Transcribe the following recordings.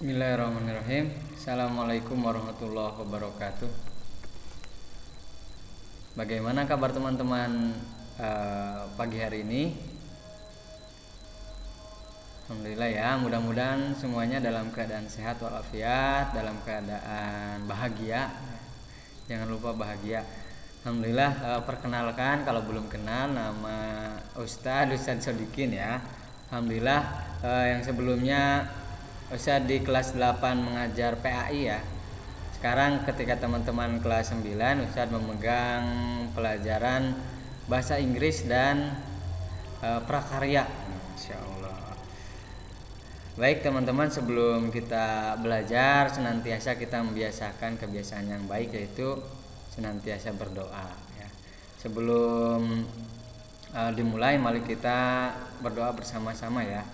Bismillahirrahmanirrahim. Assalamualaikum warahmatullahi wabarakatuh. Bagaimana kabar teman-teman pagi hari ini? Alhamdulillah ya, mudah-mudahan semuanya dalam keadaan sehat walafiat, dalam keadaan bahagia. Jangan lupa bahagia. Alhamdulillah, perkenalkan kalau belum kenal, nama Ustadz Sodikin ya. Alhamdulillah, yang sebelumnya Ustadz di kelas 8 mengajar PAI ya. Sekarang ketika teman-teman kelas 9, Ustadz memegang pelajaran bahasa Inggris dan prakarya. Insya Allah. Baik teman-teman, sebelum kita belajar senantiasa kita membiasakan kebiasaan yang baik, yaitu senantiasa berdoa ya. Sebelum dimulai, mari kita berdoa bersama-sama ya.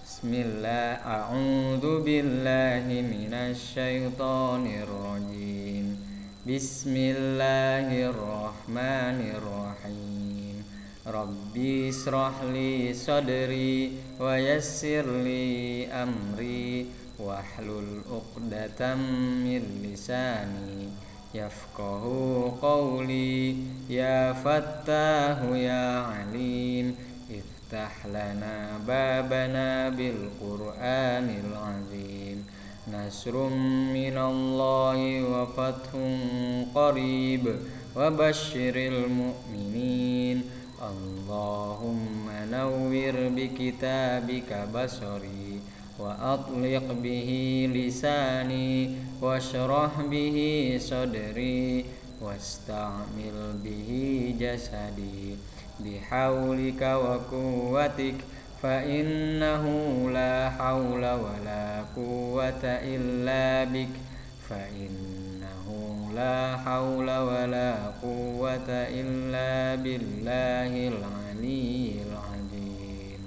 Bismillah, a'udzu billahi minasyaitonir rajim. Bismillahirrahmanirrahim. Rabbi israh li sadri wa yassir li amri wahlul 'uqdatam min lisani yafqahu qawli ya fattahu ya alim. Iftah lana babana bil Qur'anil azim. Nasrum minallahi wa fathun qarib wa basyiril mu'minin. Allahumma nawwir bi kitabika basari wa atliq bihi lisani wa syrah bihi sadri wasta'mil bihi jasadi bihaulika wa quwwatik fa innahu la haula wa la quwwata illa bik fa innahu la haula wa la quwwata illa billahil aliyyil azim.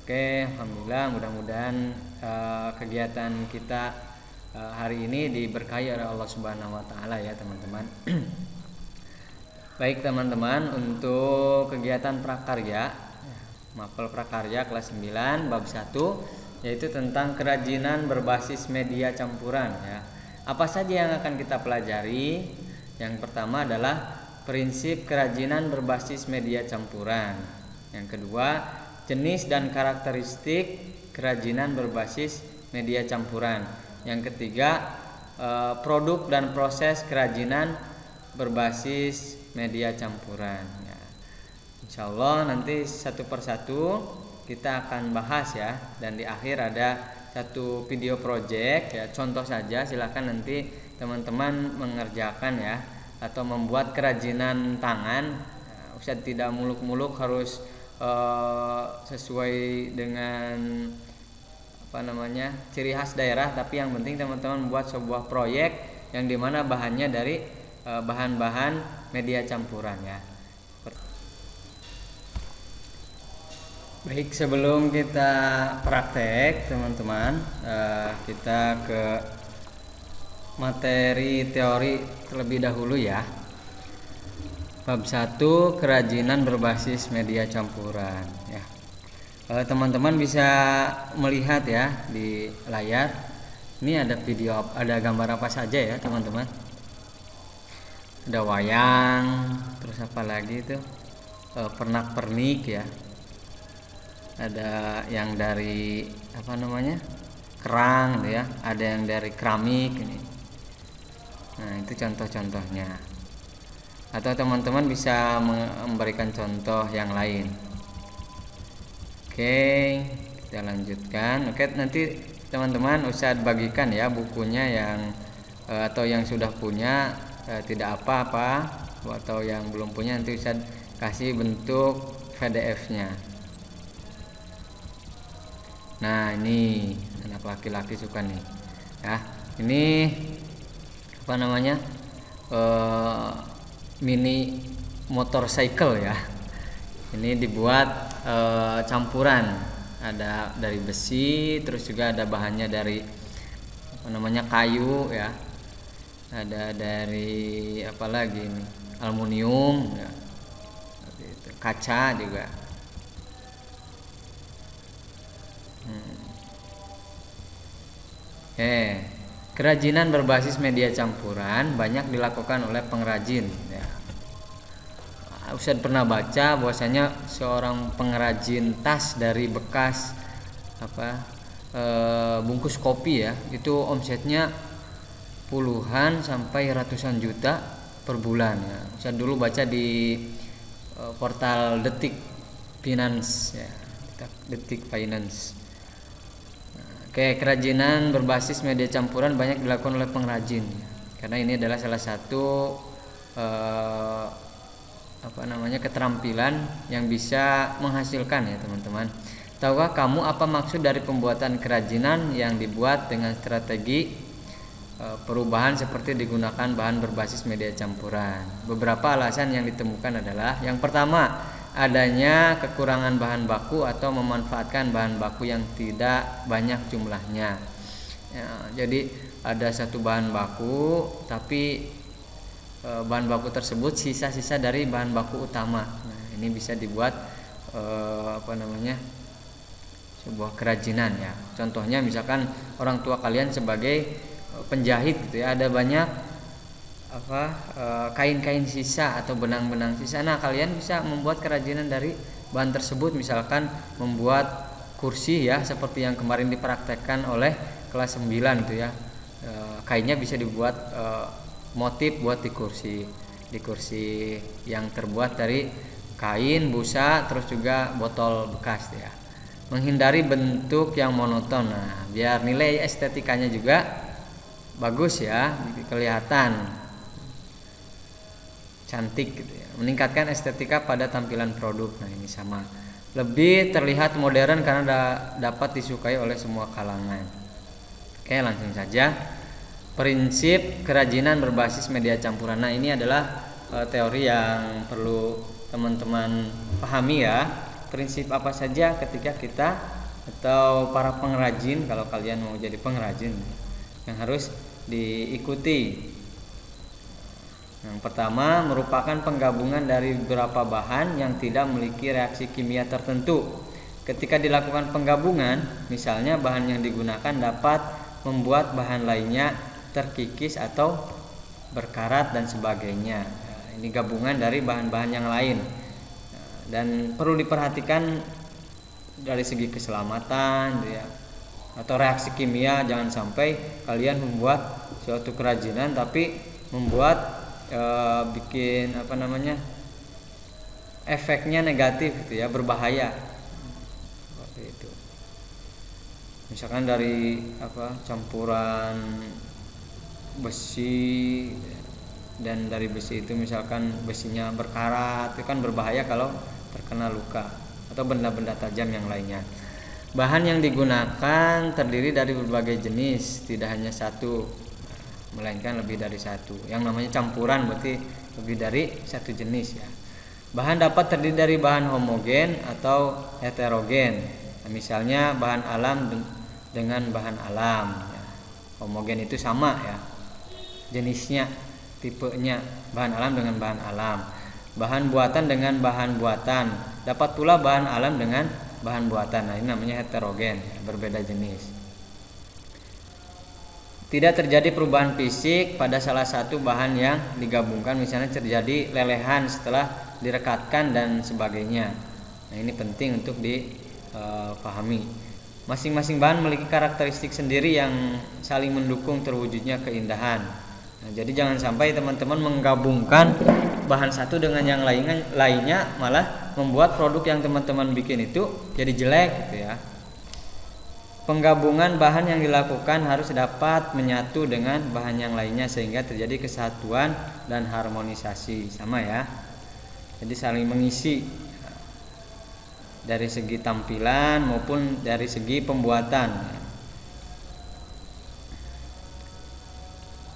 Oke, alhamdulillah, mudah-mudahan kegiatan kita hari ini diberkahi oleh Allah Subhanahu wa taala ya teman-teman. Baik teman-teman, untuk kegiatan prakarya, mapel prakarya kelas 9 bab 1, yaitu tentang kerajinan berbasis media campuran ya. Apa saja yang akan kita pelajari? Yang pertama adalah prinsip kerajinan berbasis media campuran. Yang kedua, jenis dan karakteristik kerajinan berbasis media campuran. Yang ketiga, produk dan proses kerajinan berbasis media campuran ya. Insya Allah nanti satu persatu kita akan bahas ya, dan di akhir ada satu video project ya, contoh saja. Silakan nanti teman-teman mengerjakan ya, atau membuat kerajinan tangan. Ustadz tidak muluk-muluk harus sesuai dengan ciri khas daerah, tapi yang penting teman-teman membuat sebuah proyek yang dimana bahannya dari bahan-bahan media campuran ya. Baik, sebelum kita praktek teman-teman, kita ke materi teori terlebih dahulu ya. Bab 1, kerajinan berbasis media campuran ya. Teman-teman bisa melihat ya di layar. Ini ada video, ada gambar apa saja ya teman-teman. Ada wayang, terus apa lagi itu, pernak-pernik ya. Ada yang dari kerang gitu ya, ada yang dari keramik ini. Nah, itu contoh-contohnya. Atau teman-teman bisa memberikan contoh yang lain. Oke, kita lanjutkan. Oke, nanti teman-teman Ustadz bagikan ya bukunya yang atau yang sudah punya tidak apa-apa, atau yang belum punya nanti Ustadz kasih bentuk PDF-nya. Nah, ini anak laki-laki suka nih ya. Ini mini motorcycle ya. Ini dibuat campuran, ada dari besi, terus juga ada bahannya dari kayu ya. Ada dari aluminium ya. Kaca juga. Kerajinan berbasis media campuran banyak dilakukan oleh pengrajin ya. Ustadz pernah baca bahwasanya seorang pengrajin tas dari bekas bungkus kopi ya, itu omsetnya puluhan sampai ratusan juta per bulan ya. Ustadz dulu baca di portal Detik Finance ya, Detik Finance. Kerajinan berbasis media campuran banyak dilakukan oleh pengrajin ya, karena ini adalah salah satu keterampilan yang bisa menghasilkan ya teman-teman. Tahukah kamu apa maksud dari pembuatan kerajinan yang dibuat dengan strategi perubahan seperti digunakan bahan berbasis media campuran? Beberapa alasan yang ditemukan adalah: yang pertama, adanya kekurangan bahan baku atau memanfaatkan bahan baku yang tidak banyak jumlahnya ya, jadi ada satu bahan baku tapi bahan baku tersebut sisa-sisa dari bahan baku utama. Nah, ini bisa dibuat sebuah kerajinan ya. Contohnya misalkan orang tua kalian sebagai penjahit gitu ya, ada banyak kain-kain sisa atau benang-benang sisa. Nah, kalian bisa membuat kerajinan dari bahan tersebut, misalkan membuat kursi ya, seperti yang kemarin dipraktekkan oleh kelas 9 itu ya. Kainnya bisa dibuat motif buat di kursi yang terbuat dari kain, busa, terus juga botol bekas ya. Menghindari bentuk yang monoton. Nah, biar nilai estetikanya juga bagus ya, kelihatan cantik gitu ya. Meningkatkan estetika pada tampilan produk. Nah, ini sama. Lebih terlihat modern karena dapat disukai oleh semua kalangan. Oke, langsung saja. Prinsip kerajinan berbasis media campuran. Nah, ini adalah teori yang perlu teman-teman pahami ya. Prinsip apa saja ketika kita atau para pengrajin, kalau kalian mau jadi pengrajin, yang harus diikuti. Yang pertama, merupakan penggabungan dari beberapa bahan yang tidak memiliki reaksi kimia tertentu. Ketika dilakukan penggabungan, misalnya bahan yang digunakan dapat membuat bahan lainnya terkikis atau berkarat dan sebagainya. Nah, ini gabungan dari bahan-bahan yang lain. Dan perlu diperhatikan dari segi keselamatan ya, atau reaksi kimia. Jangan sampai kalian membuat suatu kerajinan tapi membuat bikin efeknya negatif gitu ya, berbahaya seperti itu. Misalkan dari campuran besi, dan dari besi itu misalkan besinya berkarat, itu kan berbahaya kalau terkena luka atau benda-benda tajam yang lainnya. Bahan yang digunakan terdiri dari berbagai jenis, tidak hanya satu, melainkan lebih dari satu. Yang namanya campuran berarti lebih dari satu jenis ya. Bahan dapat terdiri dari bahan homogen atau heterogen. Nah, misalnya bahan alam dengan bahan alam ya. Homogen itu sama ya jenisnya, tipenya, bahan alam dengan bahan alam. Bahan buatan dengan bahan buatan. Dapat pula bahan alam dengan bahan buatan. Nah, ini namanya heterogen ya, berbeda jenis. Tidak terjadi perubahan fisik pada salah satu bahan yang digabungkan, misalnya terjadi lelehan setelah direkatkan dan sebagainya. Nah, ini penting untuk dipahami. Masing-masing bahan memiliki karakteristik sendiri yang saling mendukung terwujudnya keindahan. Nah, jadi jangan sampai teman-teman menggabungkan bahan satu dengan yang lainnya, malah membuat produk yang teman-teman bikin itu jadi jelek gitu ya. Penggabungan bahan yang dilakukan harus dapat menyatu dengan bahan yang lainnya sehingga terjadi kesatuan dan harmonisasi, sama ya. Jadi saling mengisi dari segi tampilan maupun dari segi pembuatan.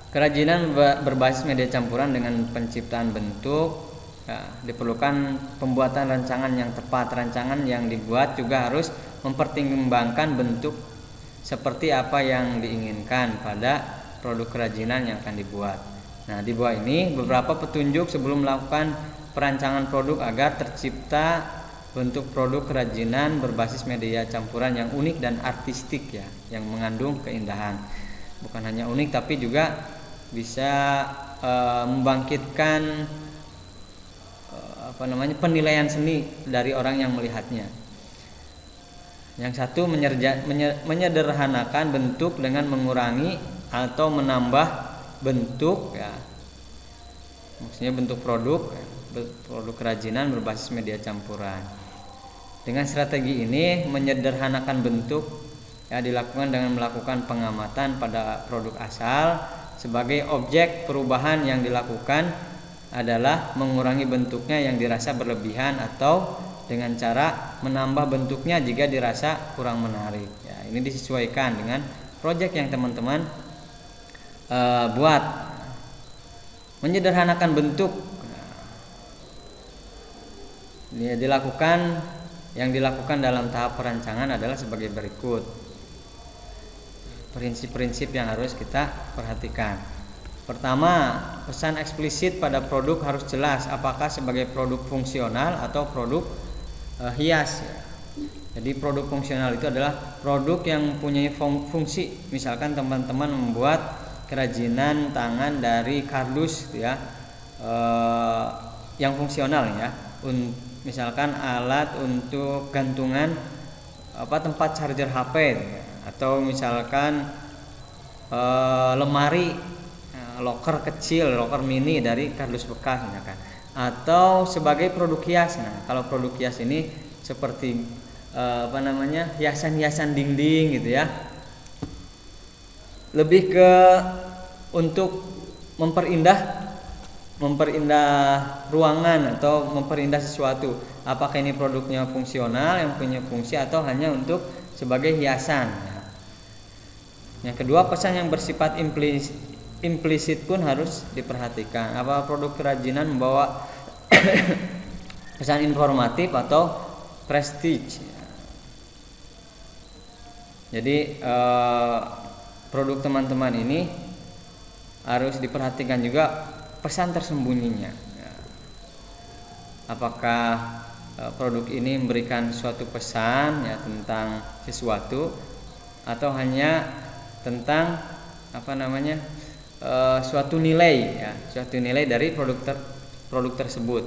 Kerajinan berbasis media campuran dengan penciptaan bentuk ya, diperlukan pembuatan rancangan yang tepat. Rancangan yang dibuat juga harus mempertimbangkan bentuk seperti apa yang diinginkan pada produk kerajinan yang akan dibuat. Nah, di bawah ini beberapa petunjuk sebelum melakukan perancangan produk agar tercipta bentuk produk kerajinan berbasis media campuran yang unik dan artistik ya, yang mengandung keindahan. bukan hanya unik tapi juga bisa membangkitkan penilaian seni dari orang yang melihatnya. Yang satu menyederhanakan bentuk dengan mengurangi atau menambah bentuk ya. Maksudnya bentuk produk kerajinan berbasis media campuran. Dengan strategi ini menyederhanakan bentuk ya dilakukan dengan melakukan pengamatan pada produk asal. Sebagai objek perubahan yang dilakukan adalah mengurangi bentuknya yang dirasa berlebihan atau dengan cara menambah bentuknya jika dirasa kurang menarik. Ya, ini disesuaikan dengan proyek yang teman-teman buat. Menyederhanakan bentuk yang dilakukan dalam tahap perancangan adalah sebagai berikut. Prinsip-prinsip yang harus kita perhatikan. Pertama, pesan eksplisit pada produk harus jelas apakah sebagai produk fungsional atau produk hias. Jadi produk fungsional itu adalah produk yang punya fungsi. Misalkan teman-teman membuat kerajinan tangan dari kardus ya, yang fungsional ya. Misalkan alat untuk gantungan tempat charger HP ya. Atau misalkan lemari loker kecil, loker mini dari kardus bekas misalkan. Atau sebagai produk hias. Nah, kalau produk hias ini seperti hiasan-hiasan dinding gitu ya. Lebih ke untuk memperindah ruangan atau memperindah sesuatu. Apakah ini produknya fungsional yang punya fungsi atau hanya untuk sebagai hiasan. Yang kedua, pesan yang bersifat implisit pun harus diperhatikan. Apa produk kerajinan membawa pesan informatif atau prestige. Jadi produk teman-teman ini harus diperhatikan juga pesan tersembunyinya. Apakah produk ini memberikan suatu pesan ya tentang sesuatu atau hanya tentang suatu nilai ya, suatu nilai dari produk tersebut.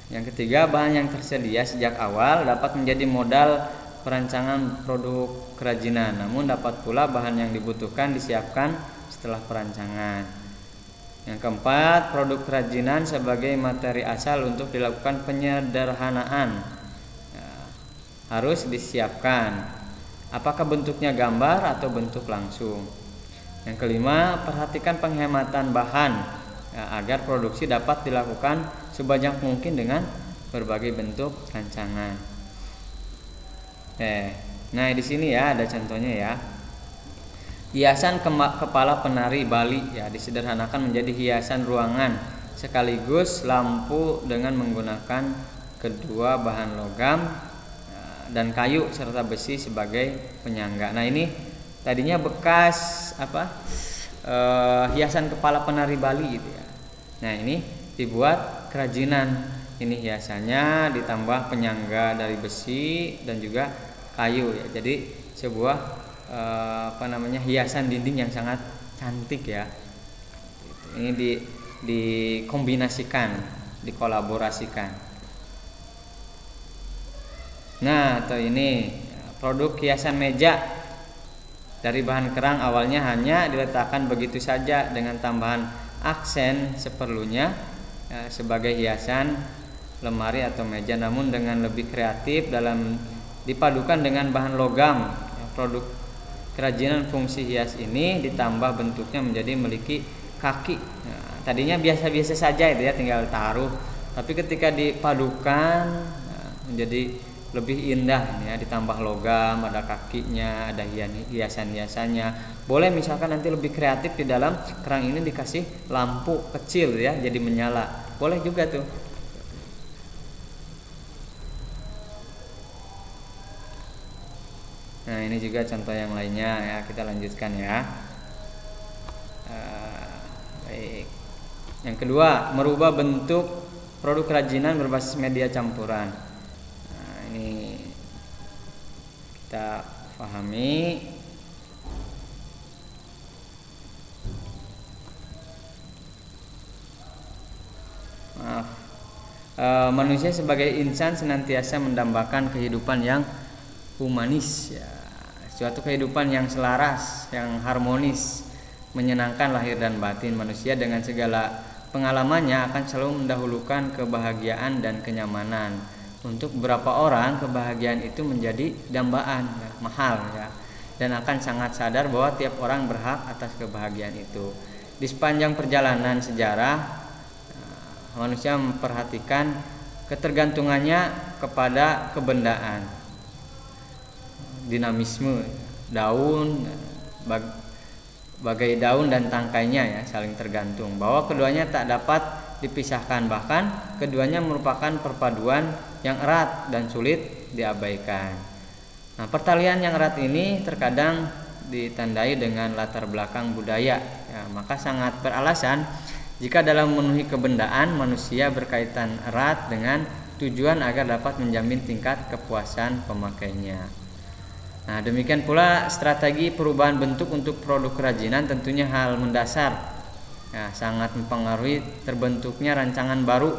Yang ketiga, bahan yang tersedia sejak awal dapat menjadi modal perancangan produk kerajinan, namun dapat pula bahan yang dibutuhkan disiapkan setelah perancangan. Yang keempat, produk kerajinan sebagai materi asal untuk dilakukan penyederhanaan ya, harus disiapkan. Apakah bentuknya gambar atau bentuk langsung. Yang kelima, perhatikan penghematan bahan ya, agar produksi dapat dilakukan sebanyak mungkin dengan berbagai bentuk rancangan. Nah di sini ya ada contohnya ya. Hiasan kepala penari Bali ya disederhanakan menjadi hiasan ruangan sekaligus lampu dengan menggunakan kedua bahan logam dan kayu serta besi sebagai penyangga. Nah ini tadinya bekas hiasan kepala penari Bali gitu ya. Nah ini dibuat kerajinan. Ini hiasannya ditambah penyangga dari besi dan juga kayu ya. Jadi sebuah hiasan dinding yang sangat cantik ya. Ini dikombinasikan, dikolaborasikan. Nah, atau ini produk hiasan meja dari bahan kerang awalnya hanya diletakkan begitu saja dengan tambahan aksen seperlunya sebagai hiasan lemari atau meja, namun dengan lebih kreatif dalam dipadukan dengan bahan logam. Produk kerajinan fungsi hias ini ditambah bentuknya menjadi memiliki kaki. Nah, tadinya biasa-biasa saja itu ya, tinggal taruh, tapi ketika dipadukan menjadi lebih indah ya, ditambah logam, ada kakinya, ada hiasan-hiasannya. Boleh misalkan nanti lebih kreatif di dalam kerang ini dikasih lampu kecil ya, jadi menyala. Boleh juga tuh. Nah, ini juga contoh yang lainnya ya, kita lanjutkan ya. Baik. Yang kedua, merubah bentuk produk kerajinan berbasis media campuran. Ini kita pahami manusia sebagai insan senantiasa mendambakan kehidupan yang humanis ya, suatu kehidupan yang selaras, yang harmonis, menyenangkan lahir dan batin. Manusia dengan segala pengalamannya akan selalu mendahulukan kebahagiaan dan kenyamanan. Untuk beberapa orang kebahagiaan itu menjadi dambaan ya, mahal ya, dan akan sangat sadar bahwa tiap orang berhak atas kebahagiaan itu. Di sepanjang perjalanan sejarah, manusia memperhatikan ketergantungannya kepada kebendaan, dinamisme daun, bagai daun dan tangkainya ya, saling tergantung, bahwa keduanya tak dapat dipisahkan, bahkan keduanya merupakan perpaduan yang erat dan sulit diabaikan. Nah, pertalian yang erat ini terkadang ditandai dengan latar belakang budaya ya, maka sangat beralasan jika dalam memenuhi kebendaan manusia berkaitan erat dengan tujuan agar dapat menjamin tingkat kepuasan pemakainya. Nah, demikian pula strategi perubahan bentuk untuk produk kerajinan tentunya hal mendasar ya, sangat mempengaruhi terbentuknya rancangan baru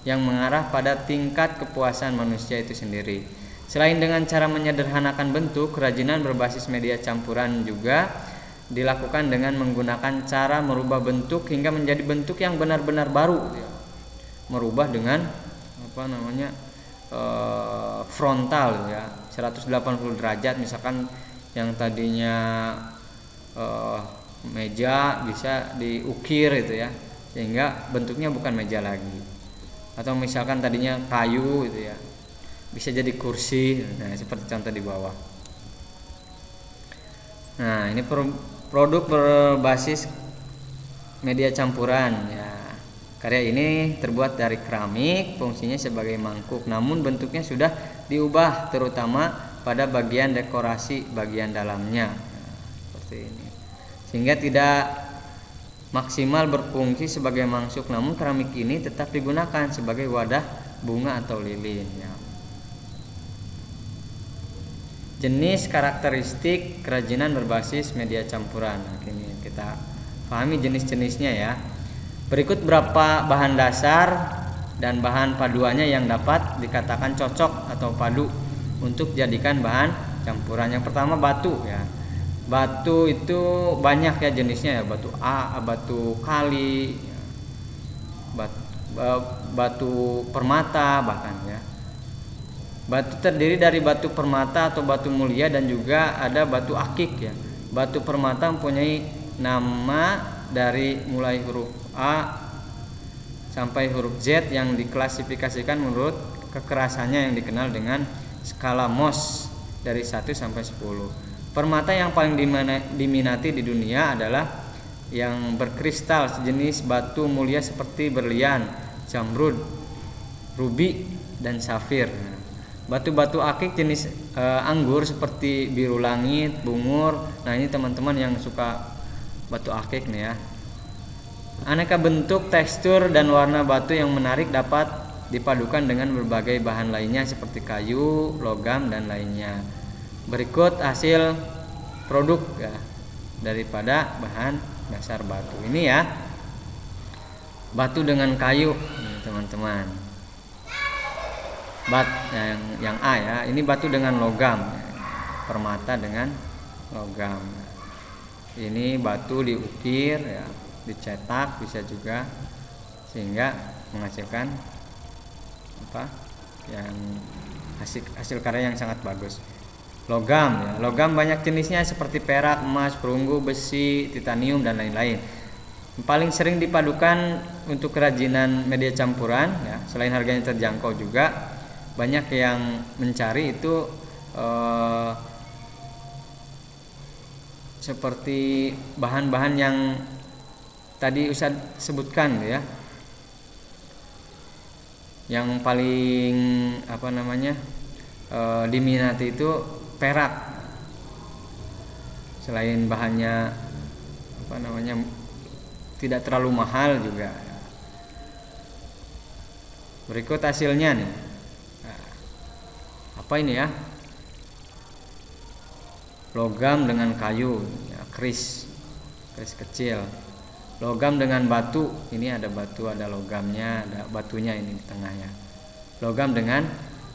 yang mengarah pada tingkat kepuasan manusia itu sendiri. Selain dengan cara menyederhanakan bentuk, kerajinan berbasis media campuran juga dilakukan dengan menggunakan cara merubah bentuk hingga menjadi bentuk yang benar-benar baru ya. Merubah dengan frontal ya, 180 derajat, misalkan yang tadinya meja bisa diukir itu ya, sehingga bentuknya bukan meja lagi. Atau misalkan tadinya kayu itu ya, bisa jadi kursi. Nah, seperti contoh di bawah. Nah, ini produk berbasis media campuran ya. Karya ini terbuat dari keramik, fungsinya sebagai mangkuk, namun bentuknya sudah diubah terutama pada bagian dekorasi bagian dalamnya. Nah, seperti ini. Sehingga tidak maksimal berfungsi sebagai mangkuk, namun keramik ini tetap digunakan sebagai wadah bunga atau lilin ya. Jenis karakteristik kerajinan berbasis media campuran. Nah, ini kita pahami jenis-jenisnya ya. Berikut beberapa bahan dasar dan bahan paduannya yang dapat dikatakan cocok atau padu untuk jadikan bahan campuran. Yang pertama batu ya. Batu itu banyak ya jenisnya ya, batu batu kali, batu permata bahkan ya. Batu terdiri dari batu permata atau batu mulia dan juga ada batu akik ya. Batu permata mempunyai nama dari mulai huruf A sampai huruf Z yang diklasifikasikan menurut kekerasannya yang dikenal dengan skala Mohs dari 1 sampai 10. Permata yang paling diminati di dunia adalah yang berkristal sejenis batu mulia seperti berlian, zamrud, rubi, dan safir. Batu-batu akik jenis anggur seperti biru langit, bungur. Nah, ini teman-teman yang suka batu akik nih ya. Aneka bentuk, tekstur, dan warna batu yang menarik dapat dipadukan dengan berbagai bahan lainnya seperti kayu, logam, dan lainnya. Berikut hasil produk ya, daripada bahan dasar batu ini ya. Batu dengan kayu nih, teman-teman. Yang A ya, ini batu dengan logam, permata dengan logam. Ini batu diukir ya, dicetak bisa juga, sehingga menghasilkan yang hasil karya yang sangat bagus. Logam ya, logam banyak jenisnya seperti perak, emas, perunggu, besi, titanium, dan lain-lain. Paling sering dipadukan untuk kerajinan media campuran ya, selain harganya terjangkau juga banyak yang mencari itu seperti bahan-bahan yang tadi Ustadz sebutkan ya. Yang paling diminati itu perak. Selain bahannya tidak terlalu mahal juga. Berikut hasilnya nih. Apa ini ya? Logam dengan kayu ya, kris kecil. Logam dengan batu, ini ada batu, ada logamnya, ada batunya ini di tengahnya. Logam dengan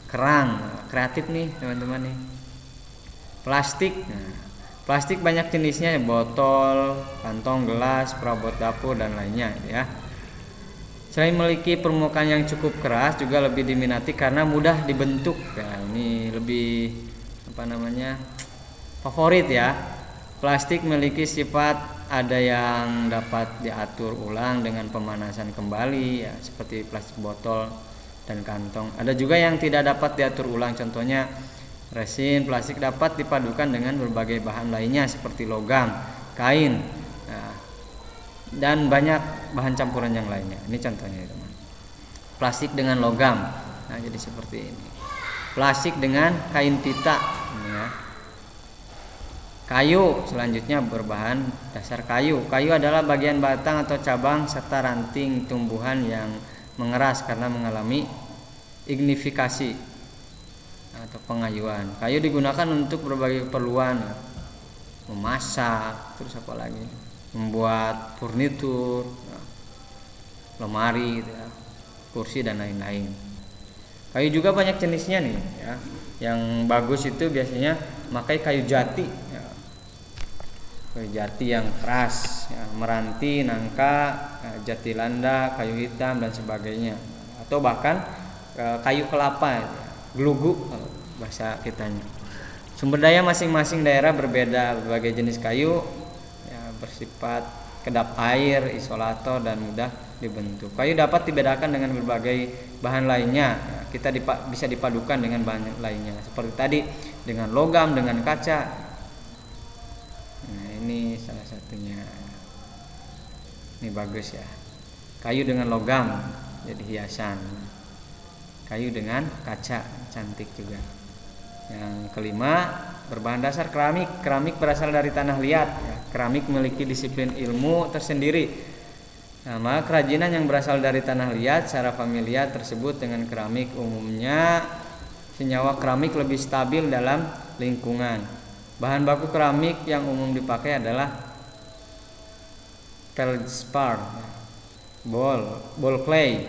kerang, kreatif nih teman-teman nih. Plastik, plastik banyak jenisnya, botol, kantong, gelas, perabot dapur dan lainnya ya. Selain memiliki permukaan yang cukup keras, juga lebih diminati karena mudah dibentuk. Ya, ini lebih favorit ya. Plastik memiliki sifat ada yang dapat diatur ulang dengan pemanasan kembali ya, seperti plastik botol dan kantong. Ada juga yang tidak dapat diatur ulang, contohnya resin. Plastik dapat dipadukan dengan berbagai bahan lainnya seperti logam, kain, dan banyak bahan campuran yang lainnya. Ini contohnya teman. Plastik dengan logam. Nah, jadi seperti ini. Plastik dengan kain pita ya. Kayu selanjutnya berbahan dasar kayu. Kayu adalah bagian batang atau cabang serta ranting tumbuhan yang mengeras karena mengalami ignifikasi atau pengayuan. Kayu digunakan untuk berbagai keperluan, memasak, terus apa lagi, membuat furnitur, lemari, kursi dan lain-lain. Kayu juga banyak jenisnya nih ya. Yang bagus itu biasanya pakai kayu jati ya. Kayu jati yang keras ya, meranti, nangka, jati landa, kayu hitam dan sebagainya. Atau bahkan kayu kelapa ya, gelugu bahasa kitanya. Sumber daya masing-masing daerah berbeda. Berbagai jenis kayu ya, bersifat kedap air, isolator dan mudah dibentuk. Kayu dapat dibedakan dengan berbagai bahan lainnya ya, kita bisa dipadukan dengan bahan lainnya seperti tadi dengan logam, dengan kaca. Nah, ini salah satunya. Ini bagus ya. Kayu dengan logam jadi hiasan. Kayu dengan kaca cantik juga. Yang kelima, berbahan dasar keramik. Keramik berasal dari tanah liat ya. Keramik memiliki disiplin ilmu tersendiri. Nah, maka kerajinan yang berasal dari tanah liat secara familiar tersebut dengan keramik. Umumnya senyawa keramik lebih stabil dalam lingkungan. Bahan baku keramik yang umum dipakai adalah feldspar, ball clay,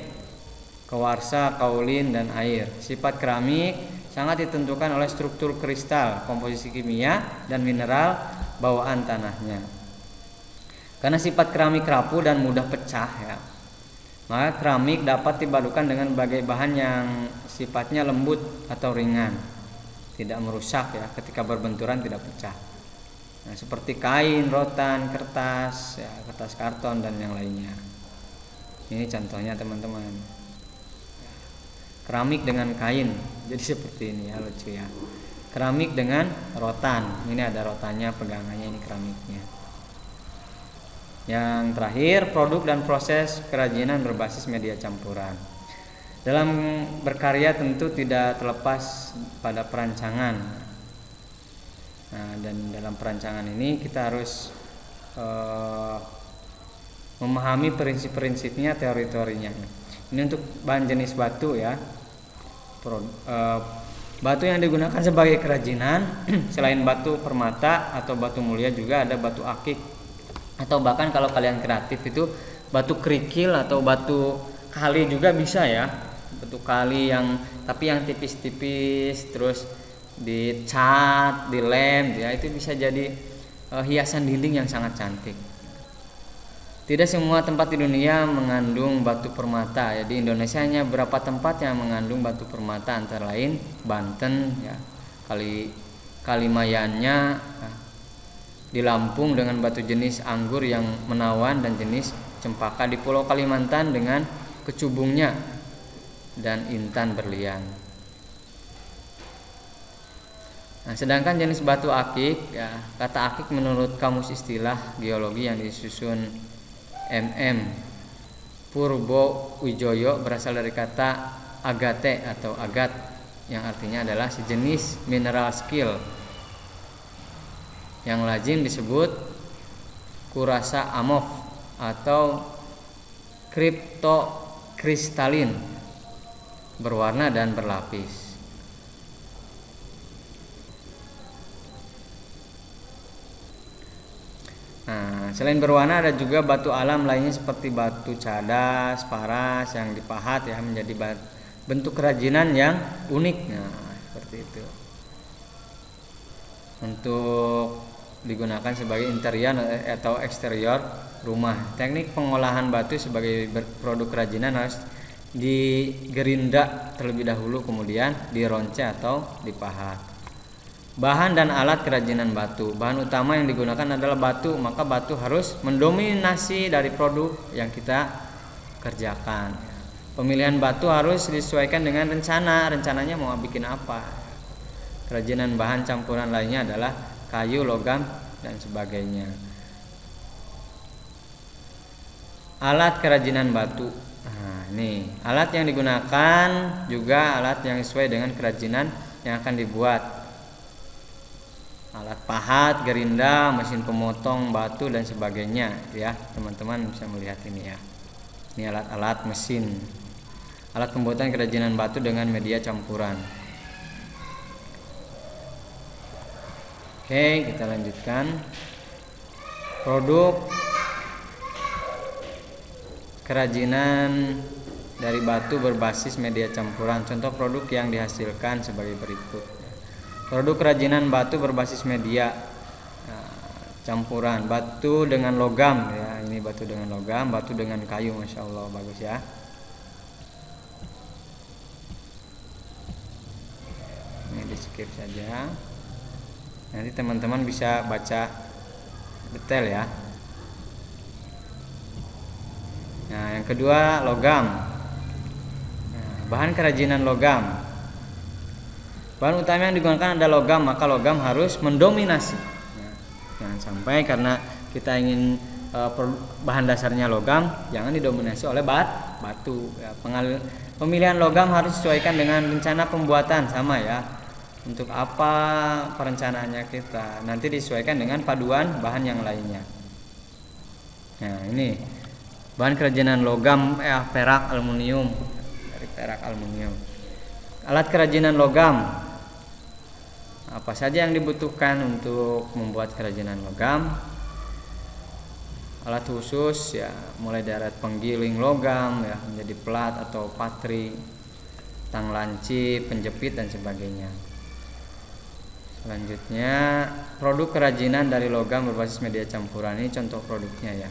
kewarsa, kaolin dan air. Sifat keramik sangat ditentukan oleh struktur kristal, komposisi kimia dan mineral bawaan tanahnya. Karena sifat keramik rapuh dan mudah pecah ya, maka keramik dapat dipadukan dengan berbagai bahan yang sifatnya lembut atau ringan, tidak merusak ya, ketika berbenturan tidak pecah. Nah, seperti kain, rotan, kertas ya, kertas karton dan yang lainnya. Ini contohnya teman-teman. Keramik dengan kain. Jadi seperti ini ya, lucu ya. Keramik dengan rotan. Ini ada rotannya, pegangannya, ini keramiknya. Yang terakhir, produk dan proses kerajinan berbasis media campuran. Dalam berkarya tentu tidak terlepas pada perancangan. Nah, dan dalam perancangan ini kita harus memahami prinsip-prinsipnya, teori-teorinya. Ini untuk bahan jenis batu ya. Batu yang digunakan sebagai kerajinan selain batu permata atau batu mulia juga ada batu akik, atau bahkan kalau kalian kreatif itu batu kerikil atau batu kali juga bisa ya. Batu kali yang tapi yang tipis-tipis terus dicat, dilem ya, itu bisa jadi hiasan dinding yang sangat cantik. Tidak semua tempat di dunia mengandung batu permata. Ya, di Indonesia hanya beberapa tempat yang mengandung batu permata, antara lain Banten ya, Kalimayannya, di Lampung dengan batu jenis anggur yang menawan dan jenis cempaka, di Pulau Kalimantan dengan kecubungnya dan intan berlian. Nah, sedangkan jenis batu akik ya, kata akik menurut kamus istilah geologi yang disusun MM Purbo Wijoyo berasal dari kata agate atau agat yang artinya adalah sejenis mineral skill yang lazim disebut kurasa amov atau kriptokristalin, berwarna dan berlapis. Nah, selain berwarna ada juga batu alam lainnya seperti batu cadas, paras yang dipahat ya menjadi bentuk kerajinan yang unik. Nah, seperti itu. Untuk digunakan sebagai interior atau eksterior rumah. Teknik pengolahan batu sebagai produk kerajinan harus digerinda terlebih dahulu, kemudian dironce atau dipahat. Bahan dan alat kerajinan batu. Bahan utama yang digunakan adalah batu, maka batu harus mendominasi dari produk yang kita kerjakan. Pemilihan batu harus disesuaikan dengan rencananya mau bikin apa. Kerajinan bahan campuran lainnya adalah kayu, logam, dan sebagainya. Alat kerajinan batu. Nah, ini alat yang digunakan juga alat yang sesuai dengan kerajinan yang akan dibuat. Alat pahat, gerinda, mesin pemotong batu dan sebagainya ya. Teman-teman bisa melihat ini ya. Ini alat-alat mesin. Alat pembuatan kerajinan batu dengan media campuran. Oke, kita lanjutkan. Produk kerajinan dari batu berbasis media campuran. Contoh produk yang dihasilkan sebagai berikut. Produk kerajinan batu berbasis media campuran. Batu dengan logam ya. Ini batu dengan logam, batu dengan kayu, masya Allah bagus ya. Ini di skip saja. Nanti teman-teman bisa baca detail ya. Nah, yang kedua logam. Nah, bahan kerajinan logam. Bahan utama yang digunakan adalah logam, maka logam harus mendominasi. Nah, jangan sampai karena kita ingin bahan dasarnya logam, jangan didominasi oleh batu. Ya, pemilihan logam harus disesuaikan dengan rencana pembuatan sama ya. Untuk apa perencanaannya kita nanti disesuaikan dengan paduan bahan yang lainnya. Nah, ini bahan kerajinan logam perak aluminium, dari perak aluminium. Alat kerajinan logam. Apa saja yang dibutuhkan untuk membuat kerajinan logam? Alat khusus ya, mulai dari penggiling logam ya menjadi plat atau patri, tang lancip, penjepit dan sebagainya. Selanjutnya, produk kerajinan dari logam berbasis media campuran. Ini contoh produknya ya.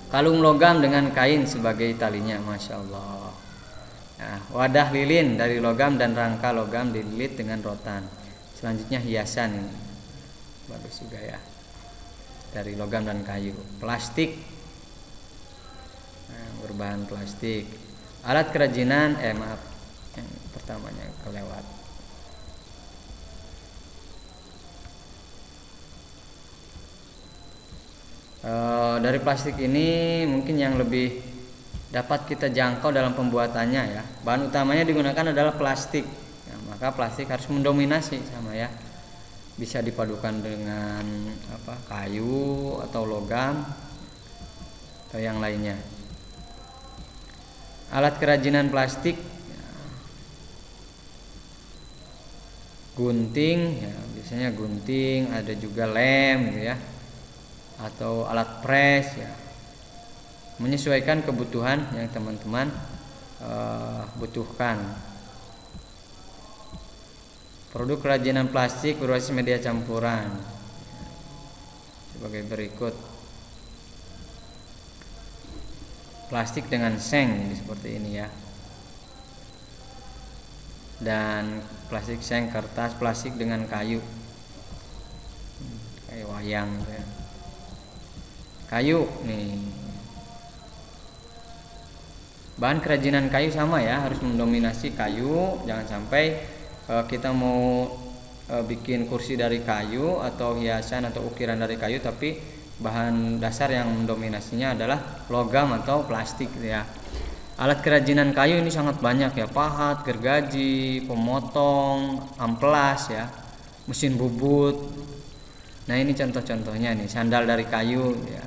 Kalung logam dengan kain sebagai talinya, masya Allah. Nah, wadah lilin dari logam dan rangka logam dililit dengan rotan. Selanjutnya hiasan ini, bagus juga ya, dari logam dan kayu. Plastik, nah, berbahan plastik. Alat kerajinan, yang pertamanya kelewat. Dari plastik ini mungkin yang lebih dapat kita jangkau dalam pembuatannya ya. Bahan utamanya digunakan adalah plastik ya, maka plastik harus mendominasi sama ya. Bisa dipadukan dengan kayu atau logam atau yang lainnya. Alat kerajinan plastik ya, gunting ya, biasanya gunting, ada juga lem gitu ya, atau alat pres ya, menyesuaikan kebutuhan yang teman-teman butuhkan. Produk kerajinan plastik berbasis media campuran sebagai berikut. Plastik dengan seng seperti ini ya, dan plastik seng, kertas, plastik dengan kayu, kayak wayang ya. Kayu nih, bahan kerajinan kayu sama ya, harus mendominasi kayu. Jangan sampai kita mau bikin kursi dari kayu atau hiasan atau ukiran dari kayu, tapi bahan dasar yang mendominasinya adalah logam atau plastik ya. Alat kerajinan kayu ini sangat banyak ya, pahat, gergaji, pemotong, amplas ya, mesin bubut. Nah, ini contoh-contohnya nih, sandal dari kayu ya.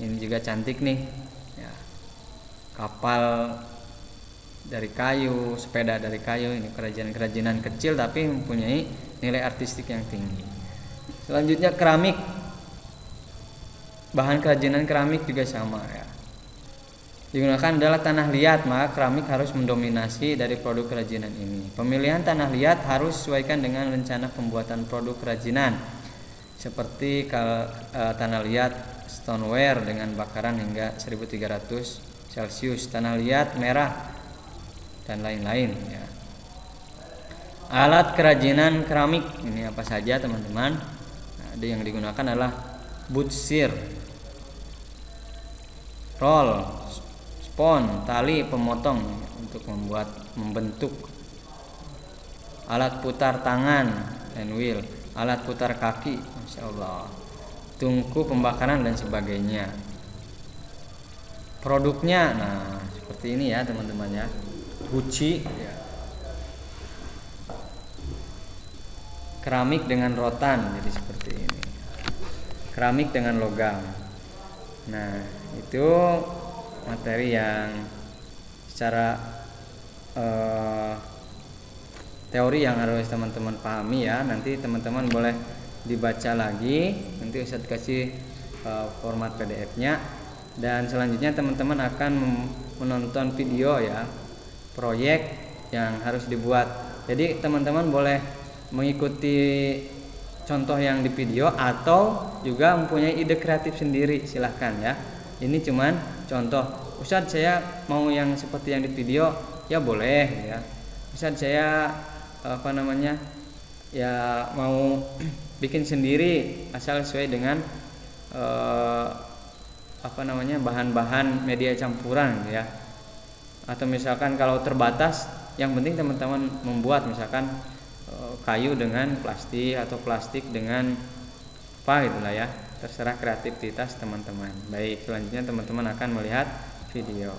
Ini juga cantik nih ya. Kapal dari kayu, sepeda dari kayu. Ini kerajinan-kerajinan kecil tapi mempunyai nilai artistik yang tinggi. Selanjutnya keramik. bahan kerajinan keramik juga sama ya. Digunakan adalah tanah liat, maka keramik harus mendominasi dari produk kerajinan ini. Pemilihan tanah liat harus sesuaikan dengan rencana pembuatan produk kerajinan, seperti tanah liat stoneware dengan bakaran hingga 1300 Celcius, tanah liat merah, dan lain-lain ya. Alat kerajinan keramik ini apa saja teman-teman? Nah, yang digunakan adalah butsir, roll, spon, tali pemotong untuk membentuk, alat putar tangan, hand wheel, alat putar kaki, masya Allah, tungku pembakaran dan sebagainya. Produknya, nah seperti ini ya teman-teman ya, guci, ya. Keramik dengan rotan, jadi seperti ini. Keramik dengan logam. Nah itu materi yang secara teori yang harus teman-teman pahami ya. Nanti teman-teman boleh dibaca lagi, nanti Ustadz kasih format PDF-nya, dan selanjutnya teman-teman akan menonton video ya, proyek yang harus dibuat. Jadi teman-teman boleh mengikuti contoh yang di video atau juga mempunyai ide kreatif sendiri, silahkan ya. Ini cuman contoh. Ustadz saya mau yang seperti yang di video, ya boleh ya. Ustadz saya ya mau bikin sendiri asal sesuai dengan bahan-bahan media campuran ya. Atau misalkan kalau terbatas, yang penting teman-teman membuat misalkan kayu dengan plastik atau plastik dengan apa gitulah ya. Terserah kreativitas teman-teman. Baik, selanjutnya teman-teman akan melihat video.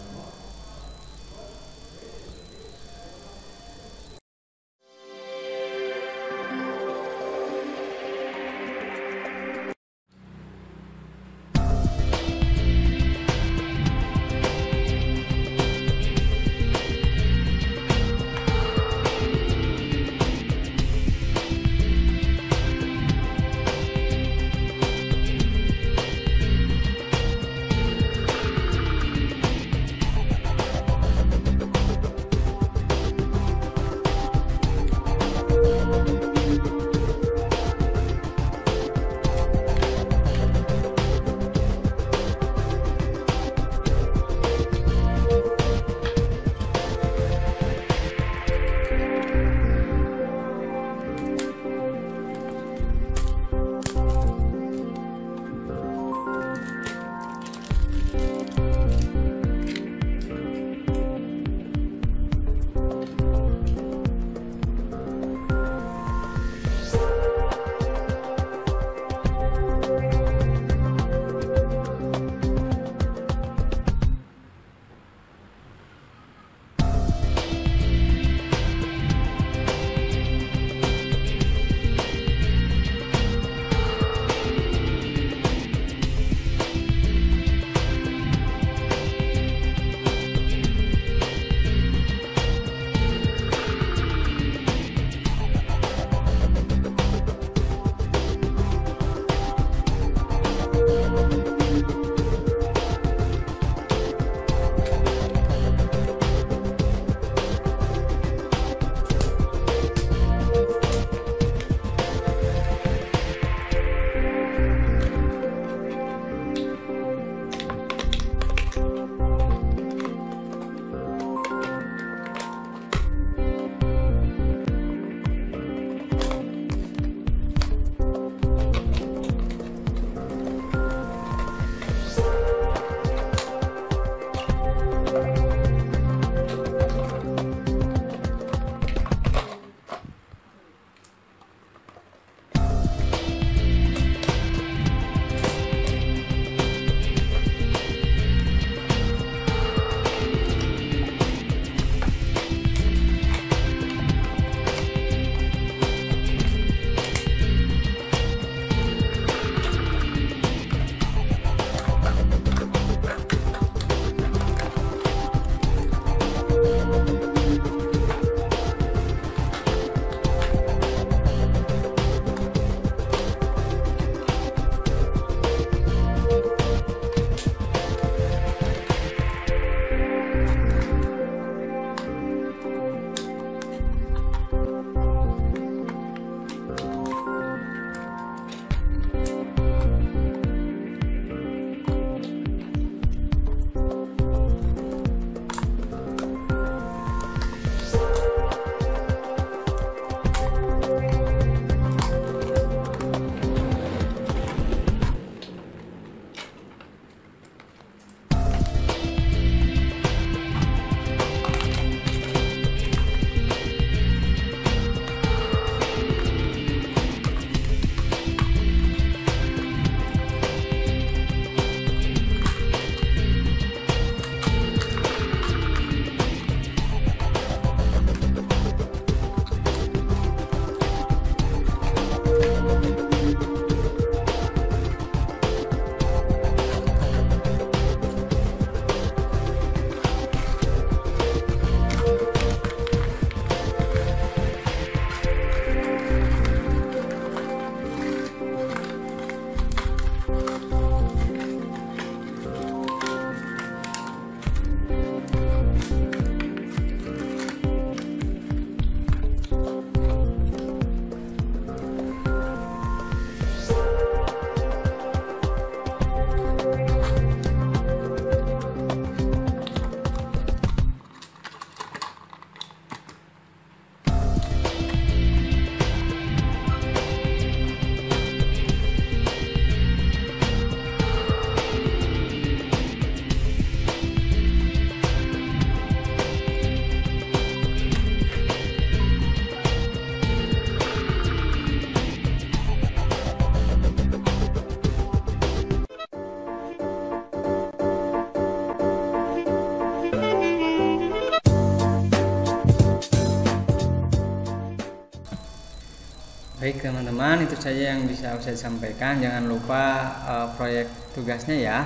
Baik teman-teman, itu saja yang bisa saya sampaikan. Jangan lupa proyek tugasnya ya.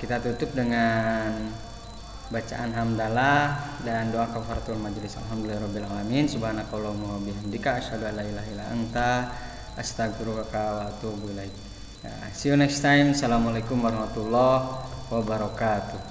Kita tutup dengan bacaan hamdalah dan doa kafaratul majelis. Alhamdulillahirabbil alamin. Subhanakallahumma wa bihamdika asyhadu an la ilaha illa anta astaghfiruka wa atubu ilaik. See you next time. Assalamualaikum warahmatullahi wabarakatuh.